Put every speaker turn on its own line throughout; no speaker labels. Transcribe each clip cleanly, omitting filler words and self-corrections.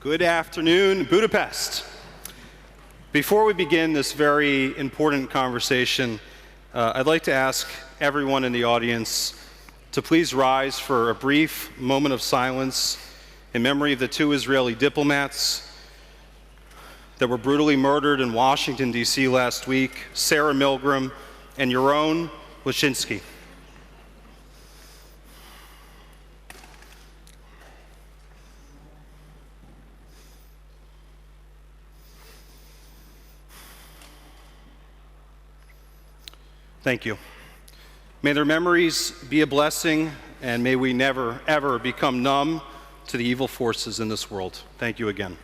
Good afternoon, Budapest. Before we begin this very important conversation, I'd like to ask everyone in the audience to please rise for a brief moment of silence in memory of the two Israeli diplomats that were brutally murdered in Washington, D.C. last week, Sarah Milgram and Yaron Lashinsky. Thank you. May their memories be a blessing, and may we never, ever become numb to the evil forces in this world. Thank you again.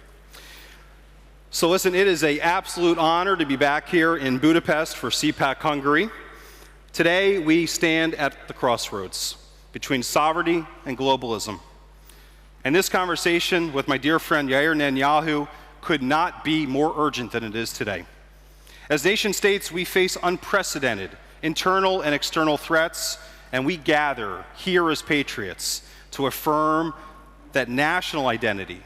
So listen, it is an absolute honor to be back here in Budapest for CPAC Hungary. Today, we stand at the crossroads between sovereignty and globalism. And this conversation with my dear friend Yair Netanyahu could not be more urgent than it is today. As nation states, we face unprecedented internal and external threats, and we gather here as patriots to affirm that national identity,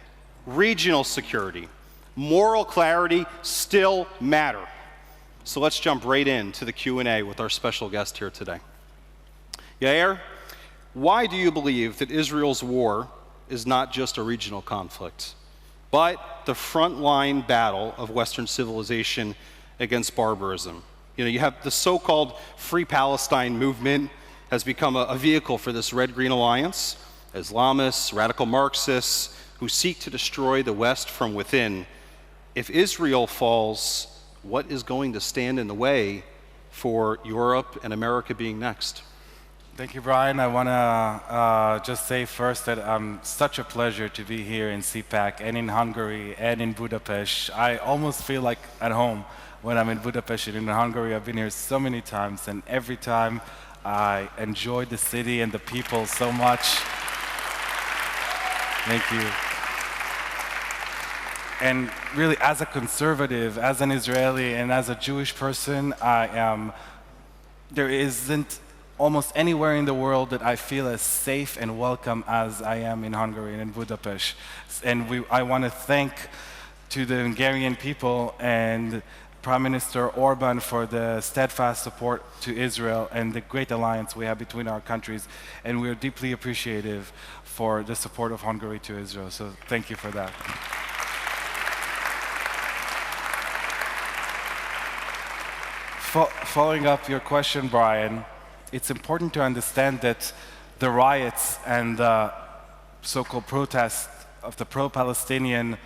regional security, moral clarity still matter. So let's jump right into the Q&A with our special guest here today. Yair, why do you believe that Israel's war is not just a regional conflict, but the frontline battle of Western civilization against barbarism? You know, you have the so-called Free Palestine movement has become a vehicle for this Red-Green Alliance, Islamists, radical Marxists, who seek to destroy the West from within. If Israel falls, what is going to stand in the way for Europe and America being next?
Thank you, Brian. I want to just say first that such a pleasure to be here in CPAC and in Hungary and in Budapest. I almost feel like at home when I'm in Budapest and in Hungary. I've been here so many times, and every time I enjoy the city and the people so much. Thank you. And really, as a conservative, as an Israeli, and as a Jewish person, there isn't almost anywhere in the world that I feel as safe and welcome as I am in Hungary and in Budapest. And I want to thank to the Hungarian people and Prime Minister Orban for the steadfast support to Israel and the great alliance we have between our countries. And we are deeply appreciative for the support of Hungary to Israel. So thank you for that. Following up your question, Brian, it's important to understand that the riots and the so-called protests of the pro-Palestinian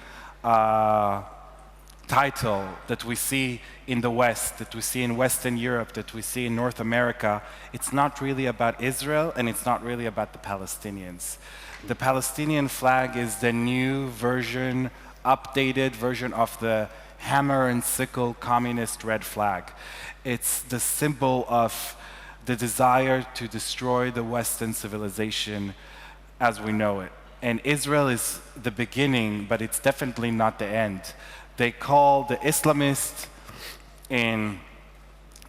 title that we see in the West, that we see in Western Europe, that we see in North America, it's not really about Israel and it's not really about the Palestinians. The Palestinian flag is the new version, updated version of the hammer and sickle communist red flag. It's the symbol of the desire to destroy the Western civilization as we know it. And Israel is the beginning, but it's definitely not the end. They call the Islamists in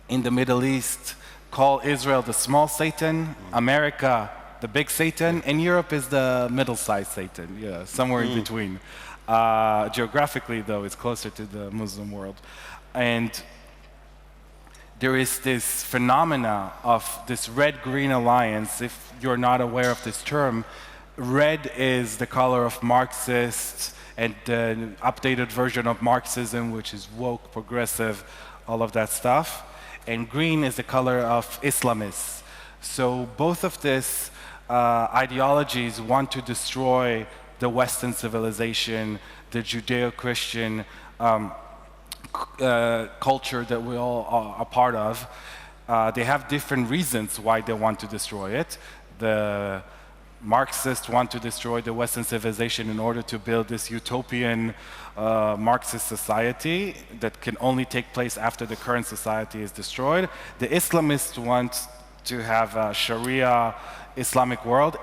the Middle East, call Israel the small Satan, America the big Satan, and Europe is the middle-sized Satan, yeah, somewhere in between. Geographically, though, it's closer to the Muslim world. And there is this phenomena of this red-green alliance. If you're not aware of this term, red is the color of Marxists and the updated version of Marxism, which is woke, progressive, all of that stuff. And green is the color of Islamists. So both of these ideologies want to destroy the Western civilization, the Judeo-Christian culture that we all are a part of. They have different reasons why they want to destroy it. The Marxists want to destroy the Western civilization in order to build this utopian Marxist society that can only take place after the current society is destroyed. The Islamists want to have a Sharia Islamic world,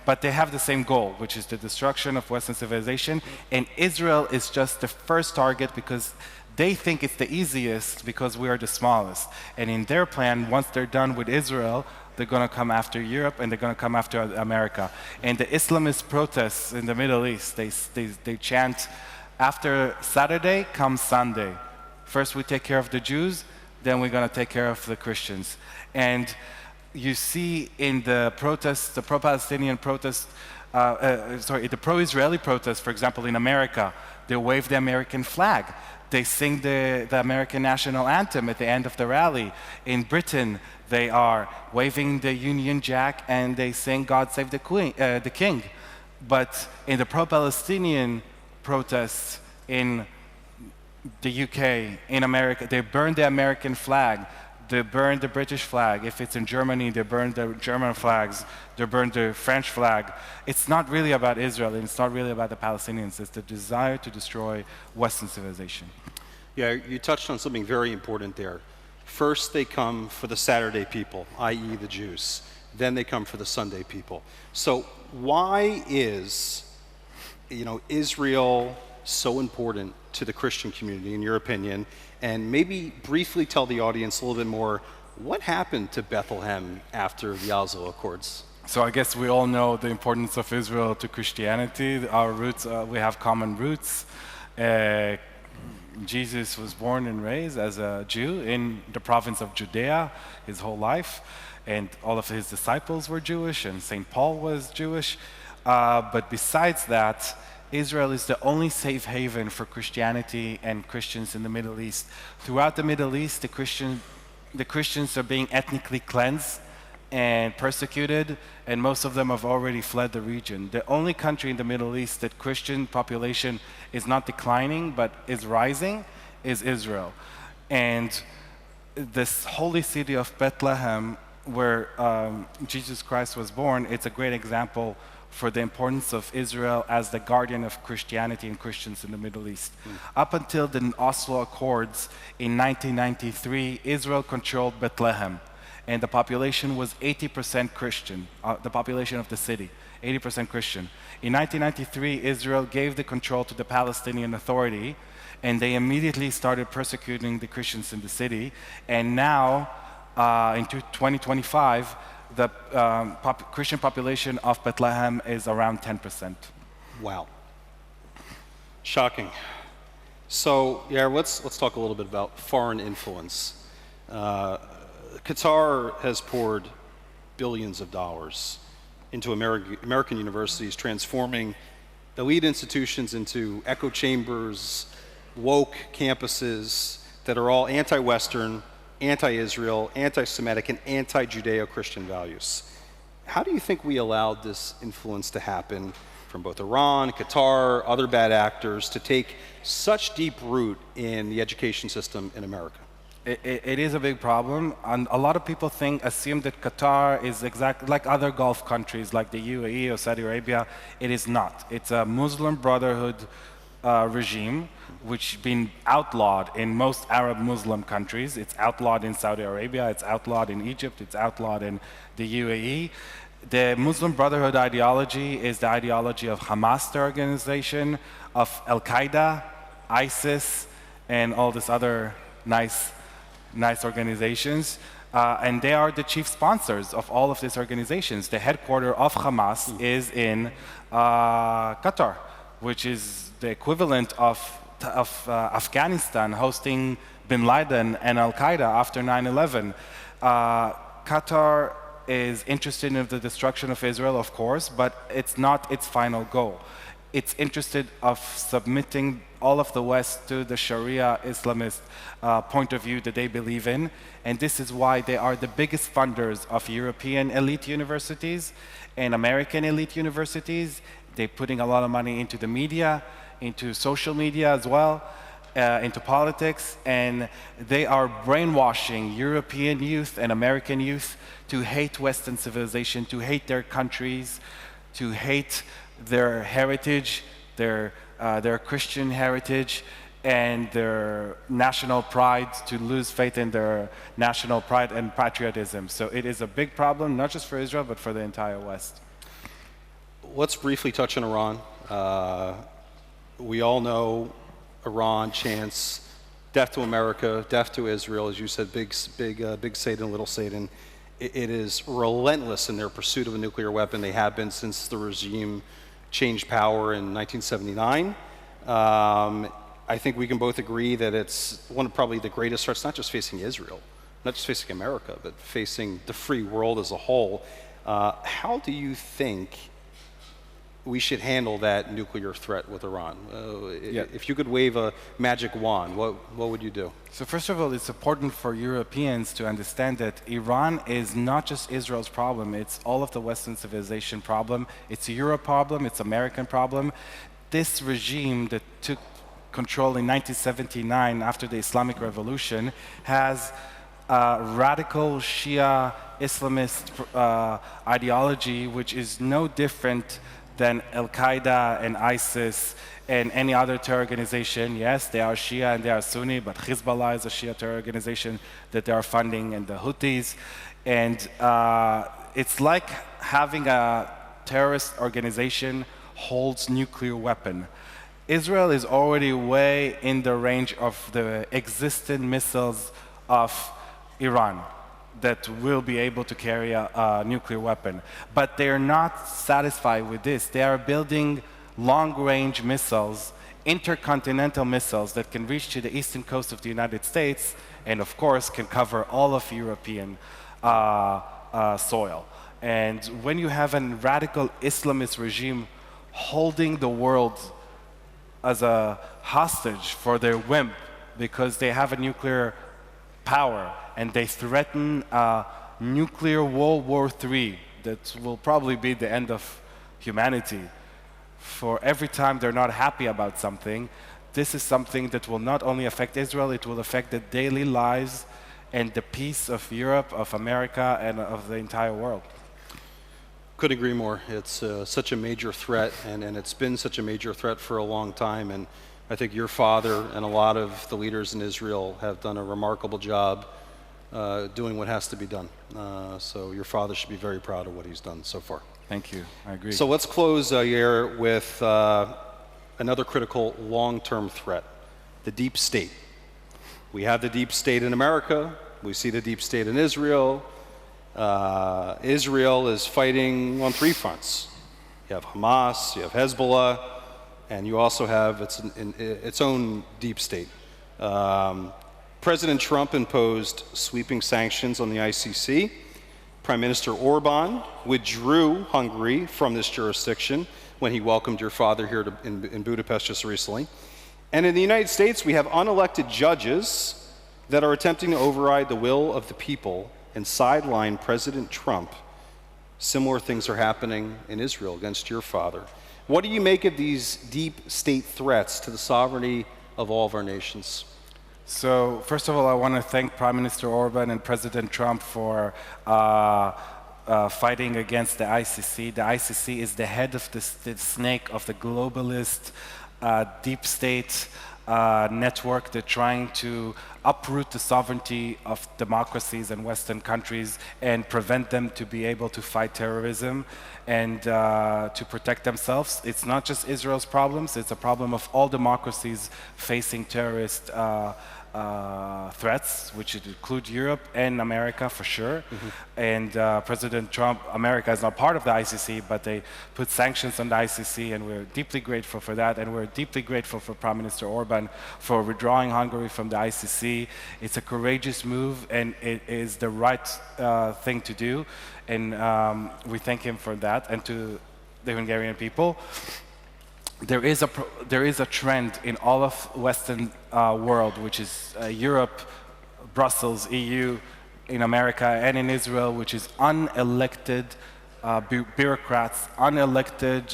but they have the same goal, which is the destruction of Western civilization. And Israel is just the first target because they think it's the easiest because we are the smallest. And in their plan, once they're done with Israel, they're going to come after Europe, and they're going to come after America. And the Islamist protests in the Middle East, they chant, after Saturday comes Sunday. First we take care of the Jews, then we're going to take care of the Christians. And you see in the protests, the pro-Palestinian protests, the pro-Israeli protests, for example, in America, they wave the American flag. They sing the American national anthem at the end of the rally. In Britain, they are waving the Union Jack and they sing God Save the King. But in the pro-Palestinian protests in the UK, in America, they burn the American flag. They burn the British flag. If it's in Germany, they burn the German flags. They burn the French flag. It's not really about Israel, and it's not really about the Palestinians. It's the desire to destroy Western civilization.
Yeah, you touched on something very important there. First, they come for the Saturday people, i.e. the Jews. Then they come for the Sunday people. So why is, Israel so important to the Christian community, in your opinion? And maybe briefly tell the audience a little bit more, what happened to Bethlehem after the Oslo Accords?
So I guess we all know the importance of Israel to Christianity. Our roots, we have common roots. Jesus was born and raised as a Jew in the province of Judea his whole life, and all of his disciples were Jewish, and St. Paul was Jewish. But besides that, Israel is the only safe haven for Christianity and Christians in the Middle East. Throughout the Middle East, the Christians are being ethnically cleansed and persecuted, and most of them have already fled the region. The only country in the Middle East that Christian population is not declining but is rising is Israel. And this holy city of Bethlehem, where Jesus Christ was born, it's a great example for the importance of Israel as the guardian of Christianity and Christians in the Middle East. Up until the Oslo Accords in 1993, Israel controlled Bethlehem, and the population was 80% Christian, the population of the city, 80% Christian. In 1993, Israel gave the control to the Palestinian Authority, and they immediately started persecuting the Christians in the city. And now, in 2025, the Christian population of Bethlehem is around 10%.
Wow. Shocking. So, yeah, let's talk a little bit about foreign influence. Qatar has poured billions of dollars into American universities, transforming elite institutions into echo chambers, woke campuses that are all anti-Western, anti-Israel, anti-Semitic, and anti-Judeo-Christian values. How do you think we allowed this influence to happen from both Iran, Qatar, other bad actors, to take such deep root in the education system in America?
It is a big problem, and a lot of people assume that Qatar is exactly like other Gulf countries, like the UAE or Saudi Arabia. It is not. It's a Muslim Brotherhood regime, which has been outlawed in most Arab Muslim countries. It's outlawed in Saudi Arabia, it's outlawed in Egypt, it's outlawed in the UAE. The Muslim Brotherhood ideology is the ideology of Hamas, the organization, of Al-Qaeda, ISIS, and all these other nice organizations. And they are the chief sponsors of all of these organizations. The headquarters of Hamas is in Qatar, which is the equivalent of Afghanistan hosting bin Laden and Al-Qaeda after 9/11. Qatar is interested in the destruction of Israel, of course, but it's not its final goal. It's interested of submitting all of the West to the Sharia Islamist point of view that they believe in, and this is why they are the biggest funders of European elite universities and American elite universities. They're putting a lot of money into the media, into social media as well, into politics, and they are brainwashing European youth and American youth to hate Western civilization, to hate their countries, to hate their heritage, their Christian heritage, and their national pride, to lose faith in their national pride and patriotism. So it is a big problem, not just for Israel, but for the entire West.
Let's briefly touch on Iran. We all know Iran chants death to America, death to Israel, as you said, big Satan, little Satan. it is relentless in their pursuit of a nuclear weapon. They have been since the regime changed power in 1979. I think we can both agree that it's one of probably the greatest threats, not just facing Israel, not just facing America, but facing the free world as a whole. How do you think we should handle that nuclear threat with Iran? If you could wave a magic wand, what would you do?
So first of all, it's important for Europeans to understand that Iran is not just Israel's problem, it's all of the Western civilization problem. It's a Europe problem, it's American problem. This regime that took control in 1979 after the Islamic Revolution has radical Shia Islamist ideology, which is no different than Al-Qaeda and ISIS and any other terror organization. Yes, they are Shia and they are Sunni, but Hezbollah is a Shia terror organization that they are funding, and the Houthis. And it's like having a terrorist organization holds nuclear weapon. Israel is already way in the range of the existing missiles of Iran that will be able to carry a nuclear weapon. But they're not satisfied with this. They are building long-range missiles, intercontinental missiles that can reach to the eastern coast of the United States and, of course, can cover all of European soil. And when you have a radical Islamist regime holding the world as a hostage for their whim because they have a nuclear power and they threaten nuclear World War III that will probably be the end of humanity. For every time they're not happy about something, this is something that will not only affect Israel, it will affect the daily lives and the peace of Europe, of America, and of the entire world.
Couldn't agree more. It's such a major threat, and it's been such a major threat for a long time. And I think your father and a lot of the leaders in Israel have done a remarkable job doing what has to be done. So your father should be very proud of what he's done so far.
Thank you. I agree.
So let's close, Yair, with another critical long-term threat, the deep state. We have the deep state in America. We see the deep state in Israel. Israel is fighting on three fronts. You have Hamas, you have Hezbollah, and you also have its own deep state. President Trump imposed sweeping sanctions on the ICC. Prime Minister Orban withdrew Hungary from this jurisdiction when he welcomed your father here in Budapest just recently. And in the United States, we have unelected judges that are attempting to override the will of the people and sideline President Trump. Similar things are happening in Israel against your father. What do you make of these deep state threats to the sovereignty of all of our nations?
So, first of all, I want to thank Prime Minister Orban and President Trump for fighting against the ICC. The ICC is the head of the snake of the globalist deep state network. They're trying to uproot the sovereignty of democracies and Western countries and prevent them to be able to fight terrorism and to protect themselves. It's not just Israel's problems, it's a problem of all democracies facing terrorist threats, which include Europe and America for sure. And President Trump, America is not part of the ICC, but they put sanctions on the ICC, and we're deeply grateful for that. And we're deeply grateful for Prime Minister Orban for withdrawing Hungary from the ICC. It's a courageous move, and it is the right thing to do. And we thank him for that, and to the Hungarian people. There is a trend in all of Western world, which is Europe, Brussels, EU, in America, and in Israel, which is unelected bureaucrats, unelected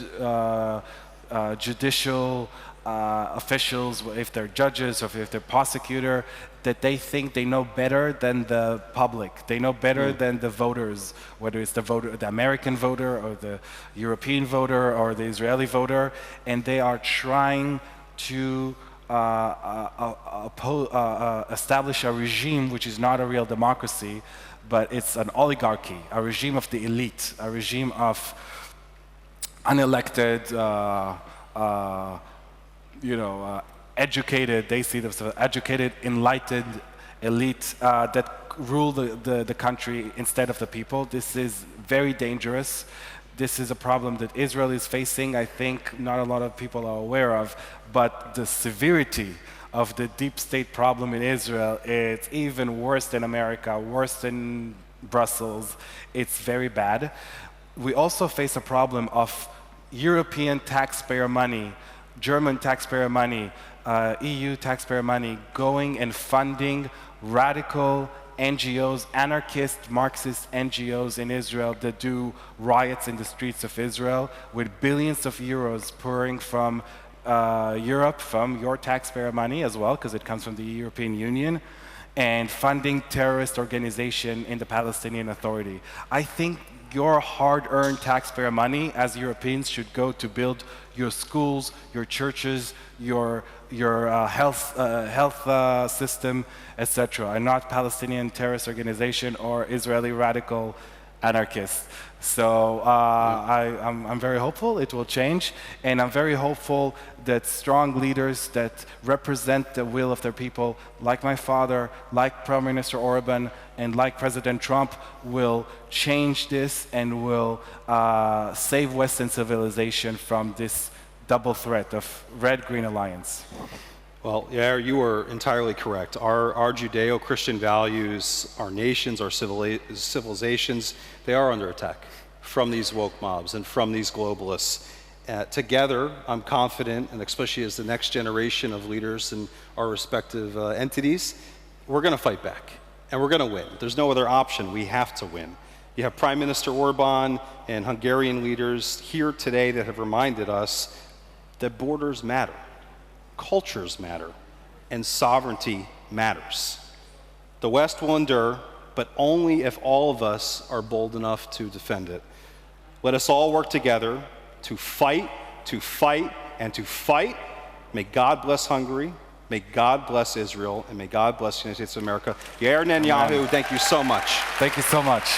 judicial officials, if they're judges or if they're prosecutor, that they think they know better than the public. They know better than the voters, whether it's the American voter or the European voter or the Israeli voter, and they are trying to establish a regime which is not a real democracy, but it's an oligarchy, a regime of the elite, a regime of unelected, educated, they see themselves educated, enlightened elite that rule the country instead of the people. This is very dangerous. This is a problem that Israel is facing. I think not a lot of people are aware of, but the severity of the deep state problem in Israel, it's even worse than America, worse than Brussels. It's very bad. We also face a problem of European taxpayer money, German taxpayer money, EU taxpayer money going and funding radical NGOs, anarchist, Marxist NGOs in Israel that do riots in the streets of Israel with billions of euros pouring from Europe, from your taxpayer money as well, because it comes from the European Union, and funding terrorist organization in the Palestinian Authority. I think your hard-earned taxpayer money as Europeans should go to build your schools, your churches, your health system, etc., and not Palestinian terrorist organization or Israeli radical anarchists. So I'm very hopeful it will change, and I'm very hopeful that strong leaders that represent the will of their people, like my father, like Prime Minister Orban, and like President Trump, will change this and will save Western civilization from this double threat of red-green alliance.
Well, Yair, you are entirely correct. Our Judeo-Christian values, our nations, our civilizations, they are under attack from these woke mobs and from these globalists. Together, I'm confident, and especially as the next generation of leaders in our respective entities, we're going to fight back, and we're going to win. There's no other option. We have to win. You have Prime Minister Orban and Hungarian leaders here today that have reminded us that borders matter, cultures matter, and sovereignty matters. The West will endure, but only if all of us are bold enough to defend it. Let us all work together to fight, and to fight. May God bless Hungary, may God bless Israel, and may God bless the United States of America. Yair Netanyahu, thank you so much.
Thank you so much.